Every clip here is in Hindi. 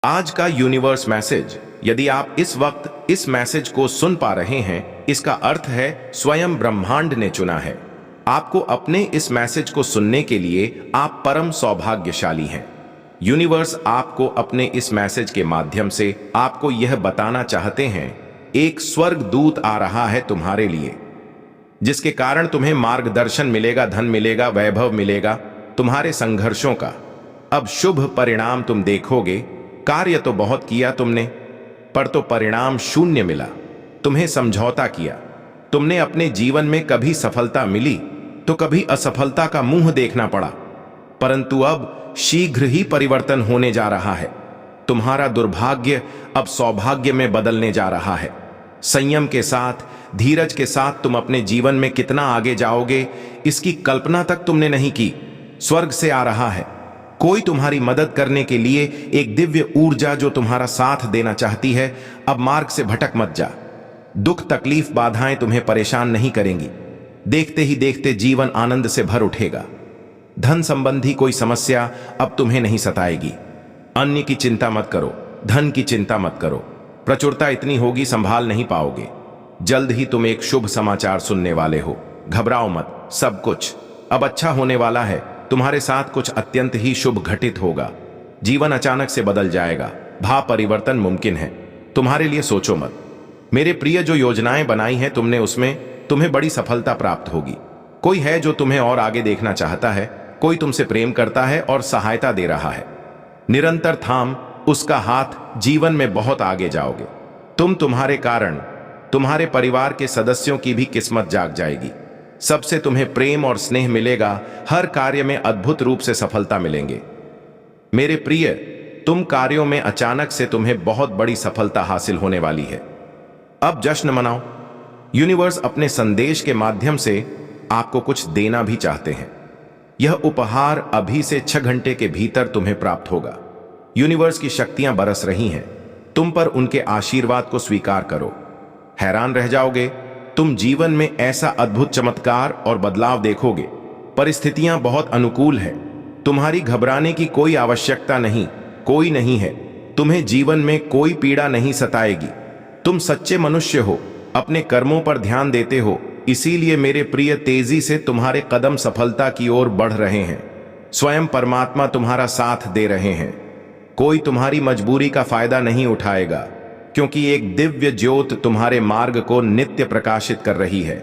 आज का यूनिवर्स मैसेज, यदि आप इस वक्त इस मैसेज को सुन पा रहे हैं, इसका अर्थ है स्वयं ब्रह्मांड ने चुना है आपको अपने इस मैसेज को सुनने के लिए। आप परम सौभाग्यशाली हैं। यूनिवर्स आपको अपने इस मैसेज के माध्यम से आपको यह बताना चाहते हैं, एक स्वर्ग दूत आ रहा है तुम्हारे लिए, जिसके कारण तुम्हें मार्गदर्शन मिलेगा, धन मिलेगा, वैभव मिलेगा, तुम्हारे संघर्षों का अब शुभ परिणाम तुम देखोगे। कार्य तो बहुत किया तुमने, पर तो परिणाम शून्य मिला। तुम्हें समझौता किया, तुमने अपने जीवन में कभी सफलता मिली तो कभी असफलता का मुंह देखना पड़ा, परंतु अब शीघ्र ही परिवर्तन होने जा रहा है। तुम्हारा दुर्भाग्य अब सौभाग्य में बदलने जा रहा है। संयम के साथ, धीरज के साथ तुम अपने जीवन में कितना आगे जाओगे, इसकी कल्पना तक तुमने नहीं की। स्वर्ग से आ रहा है कोई तुम्हारी मदद करने के लिए, एक दिव्य ऊर्जा जो तुम्हारा साथ देना चाहती है। अब मार्ग से भटक मत जा। दुख, तकलीफ, बाधाएं तुम्हें परेशान नहीं करेंगी। देखते ही देखते जीवन आनंद से भर उठेगा। धन संबंधी कोई समस्या अब तुम्हें नहीं सताएगी। अन्य की चिंता मत करो, धन की चिंता मत करो। प्रचुरता इतनी होगी संभाल नहीं पाओगे। जल्द ही तुम एक शुभ समाचार सुनने वाले हो। घबराओ मत, सब कुछ अब अच्छा होने वाला है। तुम्हारे साथ कुछ अत्यंत ही शुभ घटित होगा। जीवन अचानक से बदल जाएगा। भाव परिवर्तन मुमकिन है तुम्हारे लिए। सोचो मत मेरे प्रिय, जो योजनाएं बनाई हैं तुमने, उसमें तुम्हें बड़ी सफलता प्राप्त होगी। कोई है जो तुम्हें और आगे देखना चाहता है। कोई तुमसे प्रेम करता है और सहायता दे रहा है। निरंतर थाम उसका हाथ, जीवन में बहुत आगे जाओगे तुम। तुम्हारे कारण तुम्हारे परिवार के सदस्यों की भी किस्मत जाग जाएगी। सबसे तुम्हें प्रेम और स्नेह मिलेगा। हर कार्य में अद्भुत रूप से सफलता मिलेंगे। मेरे प्रिय, तुम कार्यों में अचानक से तुम्हें बहुत बड़ी सफलता हासिल होने वाली है। अब जश्न मनाओ। यूनिवर्स अपने संदेश के माध्यम से आपको कुछ देना भी चाहते हैं। यह उपहार अभी से 6 घंटे के भीतर तुम्हें प्राप्त होगा। यूनिवर्स की शक्तियां बरस रही हैं तुम पर। उनके आशीर्वाद को स्वीकार करो। हैरान रह जाओगे। तुम जीवन में ऐसा अद्भुत चमत्कार और बदलाव देखोगे। परिस्थितियां बहुत अनुकूल है। तुम्हारी घबराने की कोई आवश्यकता नहीं, कोई नहीं है। तुम्हें जीवन में कोई पीड़ा नहीं सताएगी। तुम सच्चे मनुष्य हो, अपने कर्मों पर ध्यान देते हो। इसीलिए मेरे प्रिय, तेजी से तुम्हारे कदम सफलता की ओर बढ़ रहे हैं। स्वयं परमात्मा तुम्हारा साथ दे रहे हैं। कोई तुम्हारी मजबूरी का फायदा नहीं उठाएगा, क्योंकि एक दिव्य ज्योत तुम्हारे मार्ग को नित्य प्रकाशित कर रही है।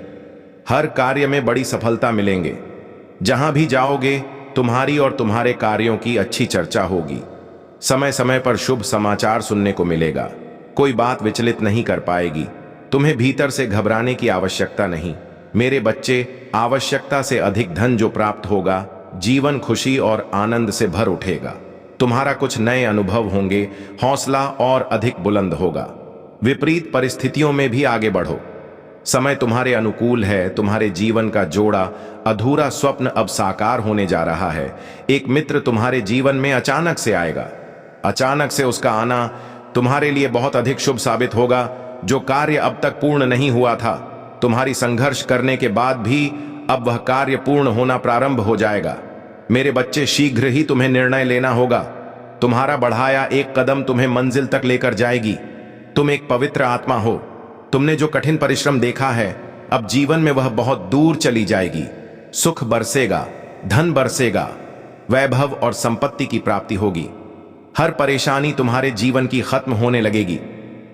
हर कार्य में बड़ी सफलता मिलेंगे। जहां भी जाओगे तुम्हारी और तुम्हारे कार्यों की अच्छी चर्चा होगी। समय समय पर शुभ समाचार सुनने को मिलेगा। कोई बात विचलित नहीं कर पाएगी। तुम्हें भीतर से घबराने की आवश्यकता नहीं। मेरे बच्चे, आवश्यकता से अधिक धन जो प्राप्त होगा, जीवन खुशी और आनंद से भर उठेगा। तुम्हारा कुछ नए अनुभव होंगे। हौसला और अधिक बुलंद होगा। विपरीत परिस्थितियों में भी आगे बढ़ो। समय तुम्हारे अनुकूल है। तुम्हारे जीवन का जोड़ा, अधूरा स्वप्न अब साकार होने जा रहा है। एक मित्र तुम्हारे जीवन में अचानक से आएगा। अचानक से उसका आना तुम्हारे लिए बहुत अधिक शुभ साबित होगा। जो कार्य अब तक पूर्ण नहीं हुआ था, तुम्हारी संघर्ष करने के बाद भी अब वह कार्य पूर्ण होना प्रारंभ हो जाएगा। मेरे बच्चे, शीघ्र ही तुम्हें निर्णय लेना होगा। तुम्हारा बढ़ाया एक कदम तुम्हें मंजिल तक लेकर जाएगी। तुम एक पवित्र आत्मा हो। तुमने जो कठिन परिश्रम देखा है, अब जीवन में वह बहुत दूर चली जाएगी। सुख बरसेगा, धन बरसेगा, वैभव और संपत्ति की प्राप्ति होगी। हर परेशानी तुम्हारे जीवन की खत्म होने लगेगी।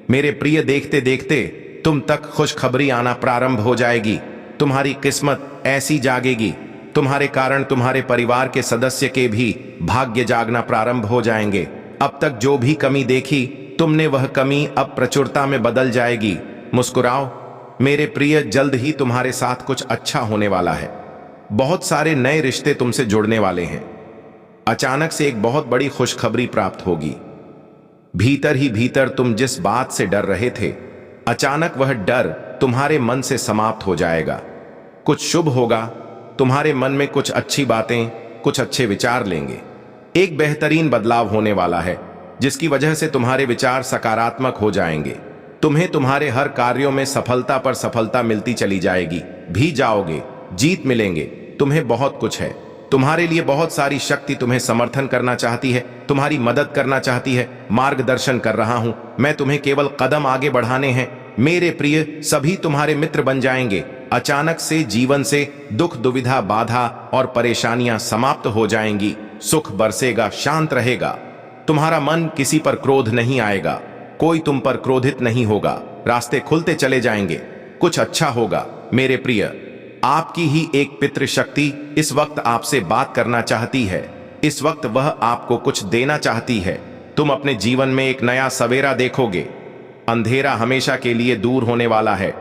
मेरे प्रिय, देखते देखते तुम तक खुशखबरी आना प्रारंभ हो जाएगी। तुम्हारी किस्मत ऐसी जागेगी। तुम्हारे कारण तुम्हारे परिवार के सदस्य के भी भाग्य जागना प्रारंभ हो जाएंगे। अब तक जो भी कमी देखी तुमने, वह कमी अब प्रचुरता में बदल जाएगी। मुस्कुराओ मेरे प्रिय, जल्द ही तुम्हारे साथ कुछ अच्छा होने वाला है। बहुत सारे नए रिश्ते तुमसे जुड़ने वाले हैं। अचानक से एक बहुत बड़ी खुशखबरी प्राप्त होगी। भीतर ही भीतर तुम जिस बात से डर रहे थे, अचानक वह डर तुम्हारे मन से समाप्त हो जाएगा। कुछ शुभ होगा। तुम्हारे मन में कुछ अच्छी बातें, कुछ अच्छे विचार लेंगे। एक बेहतरीन बदलाव होने वाला है, जिसकी वजह से तुम्हारे विचार सकारात्मक हो जाएंगे। तुम्हें तुम्हारे हर कार्यों में सफलता पर सफलता मिलती चली जाएगी। भी जाओगे, जीत मिलेंगे। तुम्हें बहुत कुछ है। तुम्हारे लिए बहुत सारी शक्ति तुम्हें समर्थन करना चाहती है, तुम्हारी मदद करना चाहती है, मार्गदर्शन कर रहा हूं। मैं तुम्हें केवल कदम आगे बढ़ाने हैं। मेरे प्रिय, सभी तुम्हारे मित्र बन जाएंगे। अचानक से जीवन से दुख, दुविधा, बाधा और परेशानियां समाप्त हो जाएंगी। सुख बरसेगा, शांत रहेगा। तुम्हारा मन किसी पर क्रोध नहीं आएगा, कोई तुम पर क्रोधित नहीं होगा। रास्ते खुलते चले जाएंगे, कुछ अच्छा होगा। मेरे प्रिय, आपकी ही एक पितृशक्ति इस वक्त आपसे बात करना चाहती है। इस वक्त वह आपको कुछ देना चाहती है। तुम अपने जीवन में एक नया सवेरा देखोगे। अंधेरा हमेशा के लिए दूर होने वाला है।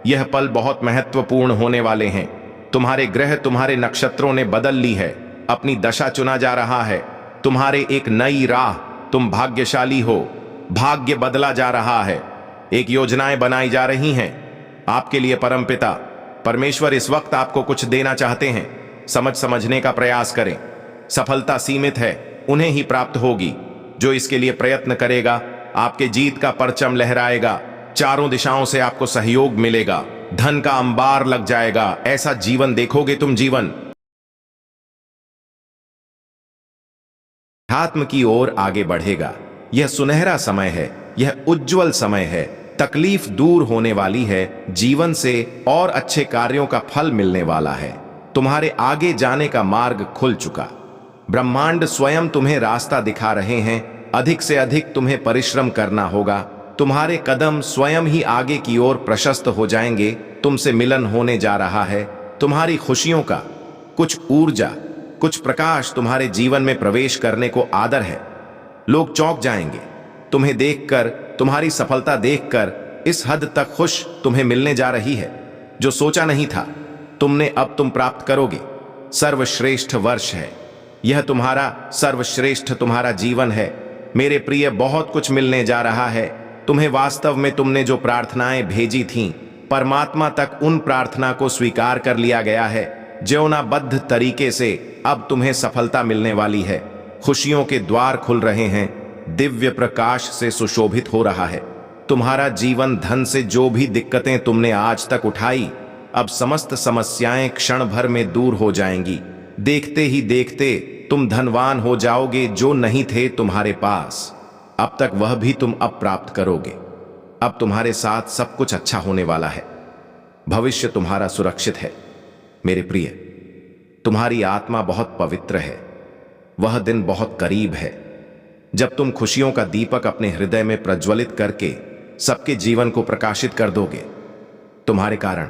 यह पल बहुत महत्वपूर्ण होने वाले हैं। तुम्हारे ग्रह, तुम्हारे नक्षत्रों ने बदल ली है। अपनी दशा चुना जा रहा है। तुम्हारे एक नई राह। तुम भाग्यशाली हो। भाग्य बदला जा रहा है। एक योजनाएं बनाई जा रही हैं आपके लिए। परमपिता परमेश्वर इस वक्त आपको कुछ देना चाहते हैं। समझने का प्रयास करें। सफलता सीमित है, उन्हें ही प्राप्त होगी। जो इसके लिए प्रयत्न करेगा, आपके जीत का परचम लहराएगा। चारों दिशाओं से आपको सहयोग मिलेगा। धन का अंबार लग जाएगा। ऐसा जीवन देखोगे तुम। जीवन आत्म की ओर आगे बढ़ेगा। यह सुनहरा समय है, यह उज्जवल समय है। तकलीफ दूर होने वाली है। जीवन से और अच्छे कार्यों का फल मिलने वाला है। तुम्हारे आगे जाने का मार्ग खुल चुका। ब्रह्मांड स्वयं तुम्हें रास्ता दिखा रहे हैं। अधिक से अधिक तुम्हें परिश्रम करना होगा। तुम्हारे कदम स्वयं ही आगे की ओर प्रशस्त हो जाएंगे। तुमसे मिलन होने जा रहा है। तुम्हारी खुशियों का कुछ ऊर्जा, कुछ प्रकाश तुम्हारे जीवन में प्रवेश करने को आदर है। लोग चौंक जाएंगे तुम्हें देखकर, तुम्हारी सफलता देखकर। इस हद तक खुश तुम्हें मिलने जा रही है जो सोचा नहीं था तुमने, अब तुम प्राप्त करोगे। सर्वश्रेष्ठ वर्ष है यह तुम्हारा। सर्वश्रेष्ठ तुम्हारा जीवन है। मेरे प्रिय, बहुत कुछ मिलने जा रहा है तुम्हें। वास्तव में तुमने जो प्रार्थनाएं भेजी थीं, परमात्मा तक उन प्रार्थना को स्वीकार कर लिया गया है। ज्योनाबद्ध तरीके से अब तुम्हें सफलता मिलने वाली है। खुशियों के द्वार खुल रहे हैं। दिव्य प्रकाश से सुशोभित हो रहा है तुम्हारा जीवन। धन से जो भी दिक्कतें तुमने आज तक उठाई, अब समस्त समस्याएं क्षण भर में दूर हो जाएंगी। देखते ही देखते तुम धनवान हो जाओगे। जो नहीं थे तुम्हारे पास अब तक, वह भी तुम अब प्राप्त करोगे। अब तुम्हारे साथ सब कुछ अच्छा होने वाला है। भविष्य तुम्हारा सुरक्षित है। मेरे प्रिय, तुम्हारी आत्मा बहुत पवित्र है। वह दिन बहुत करीब है जब तुम खुशियों का दीपक अपने हृदय में प्रज्वलित करके सबके जीवन को प्रकाशित कर दोगे। तुम्हारे कारण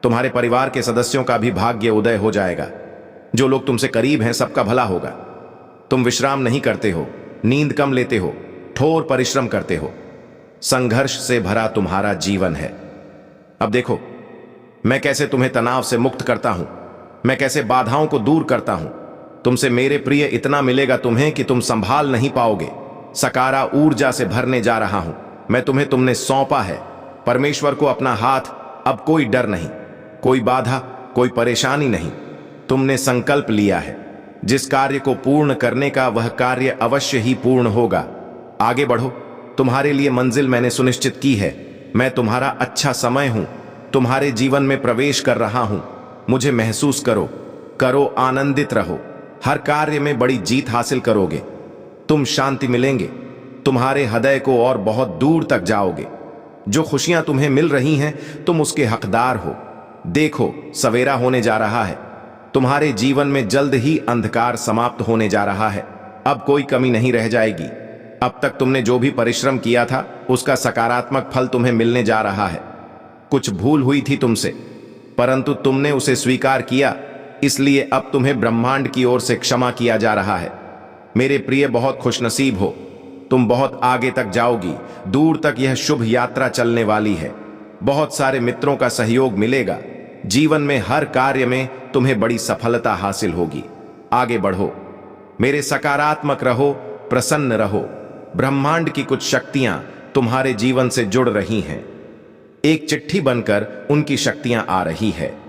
तुम्हारे परिवार के सदस्यों का भी भाग्य उदय हो जाएगा। जो लोग तुमसे करीब हैं, सबका भला होगा। तुम विश्राम नहीं करते हो, नींद कम लेते हो, ठोर परिश्रम करते हो। संघर्ष से भरा तुम्हारा जीवन है। अब देखो मैं कैसे तुम्हें तनाव से मुक्त करता हूं। मैं कैसे बाधाओं को दूर करता हूं। तुमसे मेरे प्रिय इतना मिलेगा तुम्हें कि तुम संभाल नहीं पाओगे। सकारा ऊर्जा से भरने जा रहा हूं मैं तुम्हें। तुमने सौंपा है परमेश्वर को अपना हाथ। अब कोई डर नहीं, कोई बाधा, कोई परेशानी नहीं। तुमने संकल्प लिया है जिस कार्य को पूर्ण करने का, वह कार्य अवश्य ही पूर्ण होगा। आगे बढ़ो। तुम्हारे लिए मंजिल मैंने सुनिश्चित की है। मैं तुम्हारा अच्छा समय हूं। तुम्हारे जीवन में प्रवेश कर रहा हूं। मुझे महसूस करो। करो, आनंदित रहो। हर कार्य में बड़ी जीत हासिल करोगे। तुम शांति मिलेंगे। तुम्हारे हृदय को और बहुत दूर तक जाओगे। जो खुशियां तुम्हें मिल रही हैं, तुम उसके हकदार हो। देखो सवेरा होने जा रहा है। तुम्हारे जीवन में जल्द ही अंधकार समाप्त होने जा रहा है। अब कोई कमी नहीं रह जाएगी। अब तक तुमने जो भी परिश्रम किया था, उसका सकारात्मक फल तुम्हें मिलने जा रहा है। कुछ भूल हुई थी तुमसे, परंतु तुमने उसे स्वीकार किया, इसलिए अब तुम्हें ब्रह्मांड की ओर से क्षमा किया जा रहा है। मेरे प्रिय, बहुत खुशनसीब हो। तुम बहुत आगे तक जाओगी। दूर तक यह शुभ यात्रा चलने वाली है। बहुत सारे मित्रों का सहयोग मिलेगा। जीवन में हर कार्य में तुम्हें बड़ी सफलता हासिल होगी। आगे बढ़ो। मेरे सकारात्मक रहो, प्रसन्न रहो। ब्रह्मांड की कुछ शक्तियां तुम्हारे जीवन से जुड़ रही हैं। एक चिट्ठी बनकर उनकी शक्तियां आ रही है।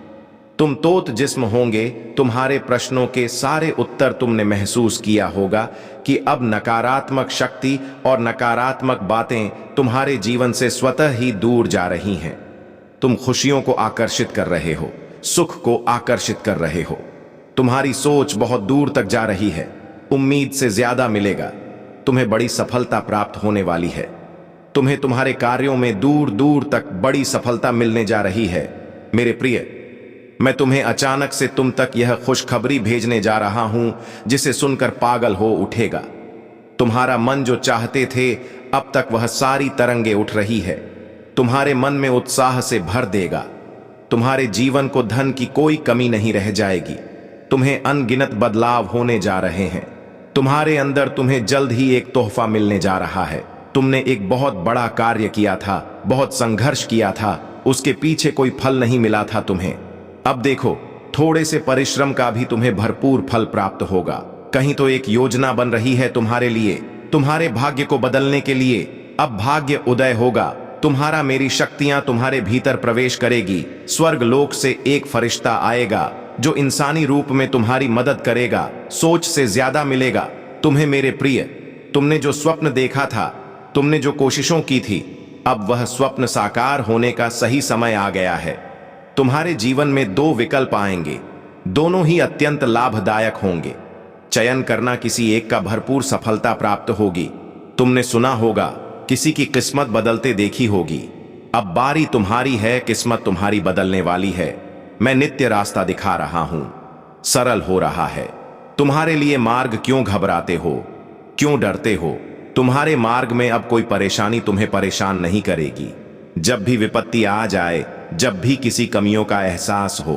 तुम तोत जिस्म होंगे। तुम्हारे प्रश्नों के सारे उत्तर तुमने महसूस किया होगा कि अब नकारात्मक शक्ति और नकारात्मक बातें तुम्हारे जीवन से स्वतः ही दूर जा रही हैं। तुम खुशियों को आकर्षित कर रहे हो, सुख को आकर्षित कर रहे हो। तुम्हारी सोच बहुत दूर तक जा रही है। उम्मीद से ज्यादा मिलेगा। तुम्हें बड़ी सफलता प्राप्त होने वाली है। तुम्हें तुम्हारे कार्यों में दूर दूर तक बड़ी सफलता मिलने जा रही है। मेरे प्रिय, मैं तुम्हें अचानक से तुम तक यह खुशखबरी भेजने जा रहा हूं जिसे सुनकर पागल हो उठेगा। तुम्हारा मन जो चाहते थे अब तक वह सारी तरंगे उठ रही है। तुम्हारे मन में उत्साह से भर देगा। तुम्हारे जीवन को धन की कोई कमी नहीं रह जाएगी। तुम्हें अनगिनत बदलाव होने जा रहे हैं। तुम्हारे अंदर तुम्हें जल्द ही एक तोहफा मिलने जा रहा है। तुमने एक बहुत बड़ा कार्य किया था, बहुत संघर्ष किया था, उसके पीछे कोई फल नहीं मिला था तुम्हें। अब देखो, थोड़े से परिश्रम का भी तुम्हें भरपूर फल प्राप्त होगा। कहीं तो एक योजना बन रही है तुम्हारे लिए, तुम्हारे भाग्य को बदलने के लिए। अब भाग्य उदय होगा। तुम्हारा मेरी शक्तियां तुम्हारे भीतर प्रवेश करेगी। स्वर्ग लोक से एक फरिश्ता आएगा जो इंसानी रूप में तुम्हारी मदद करेगा। सोच से ज्यादा मिलेगा तुम्हें मेरे प्रिय। तुमने जो स्वप्न देखा था, तुमने जो कोशिशों की थी, अब वह स्वप्न साकार होने का सही समय आ गया है। तुम्हारे जीवन में दो विकल्प आएंगे, दोनों ही अत्यंत लाभदायक होंगे। चयन करना, किसी एक का भरपूर सफलता प्राप्त होगी। तुमने सुना होगा, किसी की किस्मत बदलते देखी होगी। अब बारी तुम्हारी है, किस्मत तुम्हारी बदलने वाली है। मैं नित्य रास्ता दिखा रहा हूं, सरल हो रहा है। तुम्हारे लिए मार्ग क्यों घबराते हो, क्यों डरते हो? तुम्हारे मार्ग में अब कोई परेशानी तुम्हें परेशान नहीं करेगी। जब भी विपत्ति आ जाए, जब भी किसी कमियों का एहसास हो,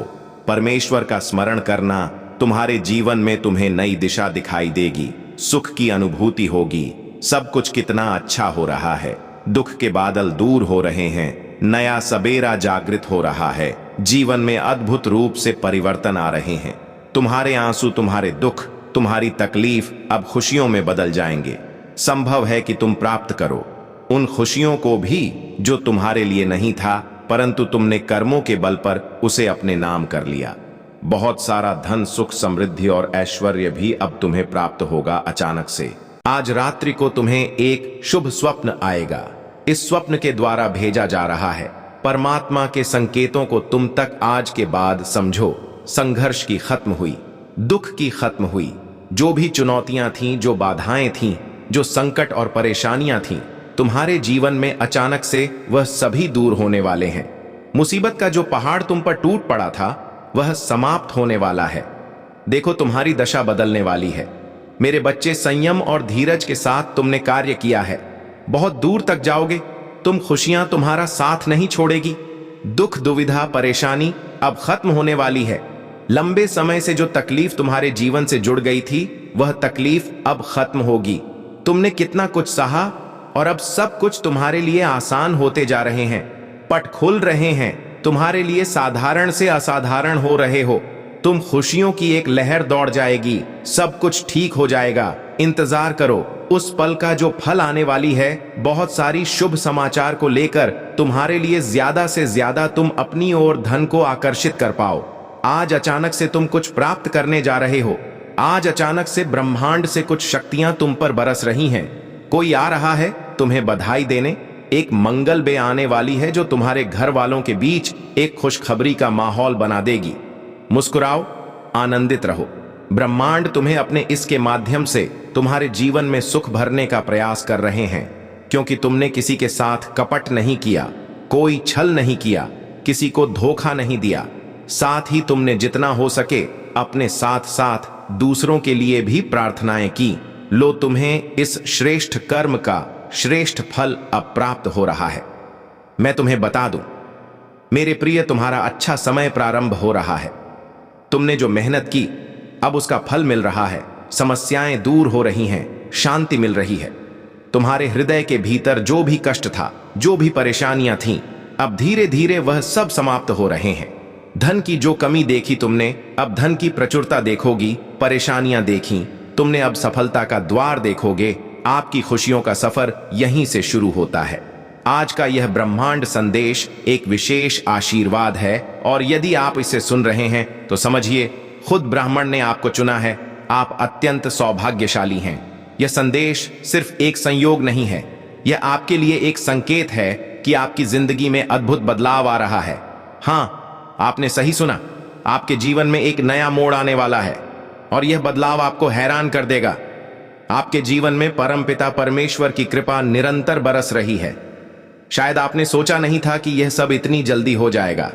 परमेश्वर का स्मरण करना। तुम्हारे जीवन में तुम्हें नई दिशा दिखाई देगी, सुख की अनुभूति होगी। सब कुछ कितना अच्छा हो रहा है। दुख के बादल दूर हो रहे हैं, नया सबेरा जागृत हो रहा है। जीवन में अद्भुत रूप से परिवर्तन आ रहे हैं। तुम्हारे आंसू, तुम्हारे दुख, तुम्हारी तकलीफ अब खुशियों में बदल जाएंगे। संभव है कि तुम प्राप्त करो उन खुशियों को भी जो तुम्हारे लिए नहीं था, परंतु तुमने कर्मों के बल पर उसे अपने नाम कर लिया। बहुत सारा धन, सुख, समृद्धि और ऐश्वर्य भी अब तुम्हें प्राप्त होगा अचानक से। आज रात्रि को तुम्हें एक शुभ स्वप्न आएगा। इस स्वप्न के द्वारा भेजा जा रहा है परमात्मा के संकेतों को तुम तक आज के बाद समझो। संघर्ष की खत्म हुई, दुख की खत्म हुई। जो भी चुनौतियां थीं, जो बाधाएं थीं, जो संकट और परेशानियां थीं, तुम्हारे जीवन में अचानक से वह सभी दूर होने वाले हैं। मुसीबत का जो पहाड़ तुम पर टूट पड़ा था, वह समाप्त होने वाला है। देखो, तुम्हारी दशा बदलने वाली है। मेरे बच्चे, संयम और धीरज के साथ तुमने कार्य किया है। बहुत दूर तक जाओगे तुम। खुशियां तुम्हारा साथ नहीं छोड़ेगी। दुख, दुविधा, परेशानी अब खत्म होने वाली है। लंबे समय से जो तकलीफ तुम्हारे जीवन से जुड़ गई थी, वह तकलीफ अब खत्म होगी। तुमने कितना कुछ सहा और अब सब कुछ तुम्हारे लिए आसान होते जा रहे हैं। पट खुल रहे हैं। तुम्हारे लिए साधारण से असाधारण हो रहे हो। तुम खुशियों की एक लहर दौड़ जाएगी। सब कुछ ठीक हो जाएगा। इंतजार करो उस पल का जो फल आने वाली है। बहुत सारी शुभ समाचार को लेकर तुम्हारे लिए ज्यादा से ज्यादा तुम अपनी ओर धन को आकर्षित कर पाओ। आज अचानक से तुम कुछ प्राप्त करने जा रहे हो। आज अचानक से ब्रह्मांड से कुछ शक्तियां तुम पर बरस रही हैं। कोई आ रहा है तुम्हें बधाई देने। एक मंगल बे आने वाली है जो तुम्हारे घर वालों के बीच एक खुशखबरी का माहौल बना देगी। मुस्कुराओ, आनंदित रहो। ब्रह्मांड तुम्हें अपने इसके माध्यम से तुम्हारे जीवन में सुख भरने का प्रयास कर रहे हैं, क्योंकि तुमने किसी के साथ कपट नहीं किया, कोई छल नहीं किया, किसी को धोखा नहीं दिया। साथ ही तुमने जितना हो सके अपने साथ साथ दूसरों के लिए भी प्रार्थनाएं की। लो, तुम्हें इस श्रेष्ठ कर्म का श्रेष्ठ फल अब प्राप्त हो रहा है। मैं तुम्हें बता दूं मेरे प्रिय, तुम्हारा अच्छा समय प्रारंभ हो रहा है। तुमने जो मेहनत की, अब उसका फल मिल रहा है। समस्याएं दूर हो रही हैं, शांति मिल रही है। तुम्हारे हृदय के भीतर जो भी कष्ट था, जो भी परेशानियां थीं, अब धीरे धीरे वह सब समाप्त हो रहे हैं। धन की जो कमी देखी तुमने, अब धन की प्रचुरता देखोगी। परेशानियां देखी तुमने, अब सफलता का द्वार देखोगे। आपकी खुशियों का सफर यहीं से शुरू होता है। आज का यह ब्रह्मांड संदेश एक विशेष आशीर्वाद है, और यदि आप इसे सुन रहे हैं तो समझिए खुद ब्राह्मण ने आपको चुना है। आप अत्यंत सौभाग्यशाली हैं। यह संदेश सिर्फ एक संयोग नहीं है, यह आपके लिए एक संकेत है कि आपकी जिंदगी में अद्भुत बदलाव आ रहा है। हाँ, आपने सही सुना। आपके जीवन में एक नया मोड़ आने वाला है और यह बदलाव आपको हैरान कर देगा। आपके जीवन में परमपिता परमेश्वर की कृपा निरंतर बरस रही है। शायद आपने सोचा नहीं था कि यह सब इतनी जल्दी हो जाएगा,